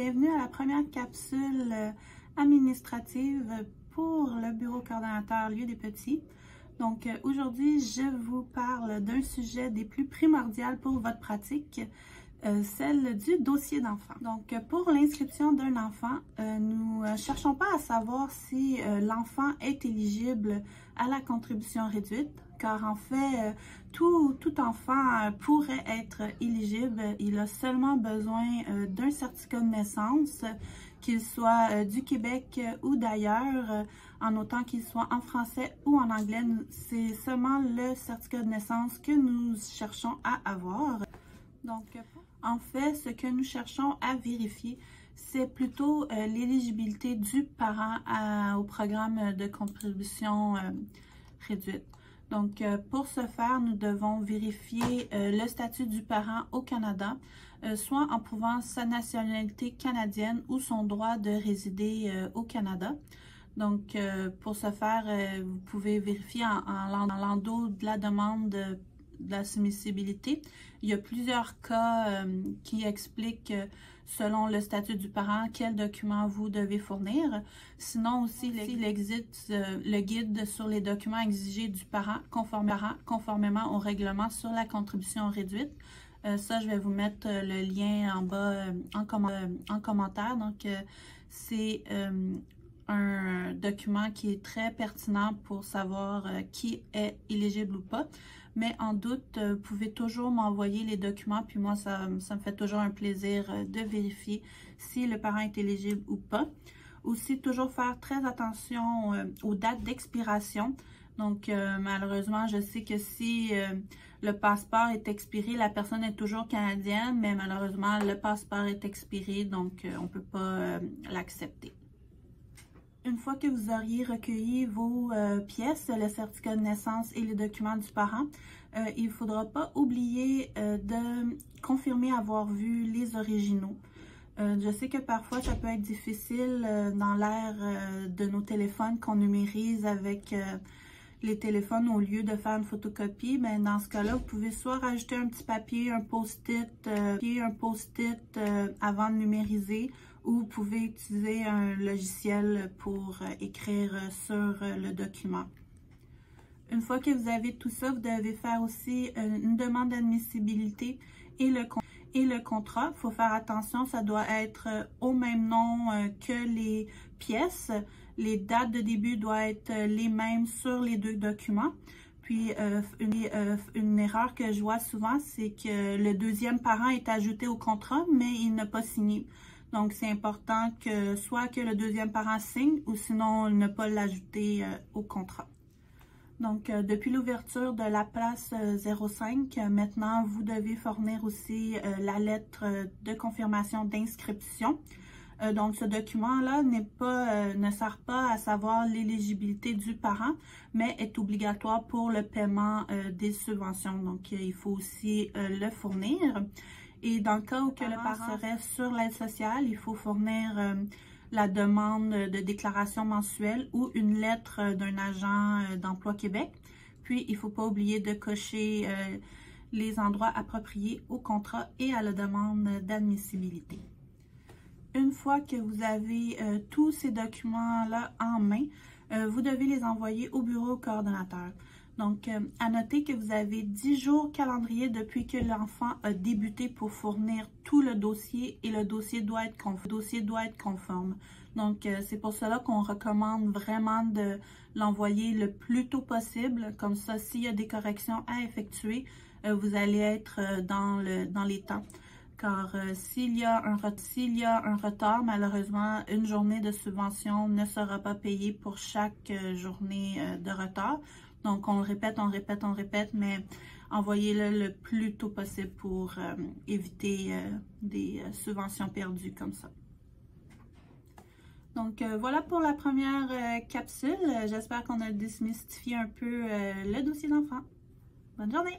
bienvenue à la première capsule administrative pour le bureau coordonnateur Lieu des Petits. Donc aujourd'hui, je vous parle d'un sujet des plus primordiaux pour votre pratique, celle du dossier d'enfant. Donc pour l'inscription d'un enfant, nous ne cherchons pas à savoir si l'enfant est éligible à la contribution réduite, car en fait, tout enfant pourrait être éligible. Il a seulement besoin d'un certificat de naissance, qu'il soit du Québec ou d'ailleurs, en autant qu'il soit en français ou en anglais. C'est seulement le certificat de naissance que nous cherchons à avoir. Donc, en fait, ce que nous cherchons à vérifier, c'est plutôt l'éligibilité du parent au programme de contribution réduite. Donc, pour ce faire, nous devons vérifier le statut du parent au Canada, soit en prouvant sa nationalité canadienne ou son droit de résider au Canada. Donc, pour ce faire, vous pouvez vérifier en l'endos de la demande de la soumissibilité. Il y a plusieurs cas qui expliquent selon le statut du parent quels documents vous devez fournir. Sinon aussi, il existe le guide sur les documents exigés du parent conformément au règlement sur la contribution réduite. Ça, je vais vous mettre le lien en bas en commentaire. Donc, c'est un document qui est très pertinent pour savoir qui est éligible ou pas. Mais en doute, vous pouvez toujours m'envoyer les documents, puis moi, ça me fait toujours un plaisir de vérifier si le parent est éligible ou pas. Aussi, toujours faire très attention aux dates d'expiration. Donc, malheureusement, je sais que si le passeport est expiré, la personne est toujours canadienne, mais malheureusement, le passeport est expiré, donc on ne peut pas l'accepter. Une fois que vous auriez recueilli vos pièces, le certificat de naissance et les documents du parent, il ne faudra pas oublier de confirmer avoir vu les originaux. Je sais que parfois ça peut être difficile dans l'ère de nos téléphones qu'on numérise avec les téléphones au lieu de faire une photocopie. Mais dans ce cas-là, vous pouvez soit rajouter un petit papier, un post-it avant de numériser, ou vous pouvez utiliser un logiciel pour écrire sur le document. Une fois que vous avez tout ça, vous devez faire aussi une demande d'admissibilité et le contrat. Il faut faire attention, ça doit être au même nom que les pièces. Les dates de début doivent être les mêmes sur les deux documents. Puis, une erreur que je vois souvent, c'est que le deuxième parent est ajouté au contrat, mais il n'a pas signé. Donc, c'est important que soit que le deuxième parent signe ou sinon ne pas l'ajouter au contrat. Donc, depuis l'ouverture de la place 05, maintenant, vous devez fournir aussi la lettre de confirmation d'inscription. Donc, ce document-là ne sert pas à savoir l'éligibilité du parent, mais est obligatoire pour le paiement des subventions. Donc, il faut aussi le fournir. Et dans le cas où le parent serait sur l'aide sociale, il faut fournir la demande de déclaration mensuelle ou une lettre d'un agent d'Emploi Québec. Puis, il ne faut pas oublier de cocher les endroits appropriés au contrat et à la demande d'admissibilité. Une fois que vous avez tous ces documents-là en main, vous devez les envoyer au bureau coordonnateur. Donc, à noter que vous avez 10 jours calendrier depuis que l'enfant a débuté pour fournir tout le dossier et le dossier doit être conforme. Donc, c'est pour cela qu'on recommande vraiment de l'envoyer le plus tôt possible. Comme ça, s'il y a des corrections à effectuer, vous allez être dans les temps. Car s'il y a un retard, malheureusement, une journée de subvention ne sera pas payée pour chaque journée de retard. Donc, on le répète, mais envoyez-le le plus tôt possible pour éviter des subventions perdues comme ça. Donc, voilà pour la première capsule. J'espère qu'on a démystifié un peu le dossier d'enfant. Bonne journée!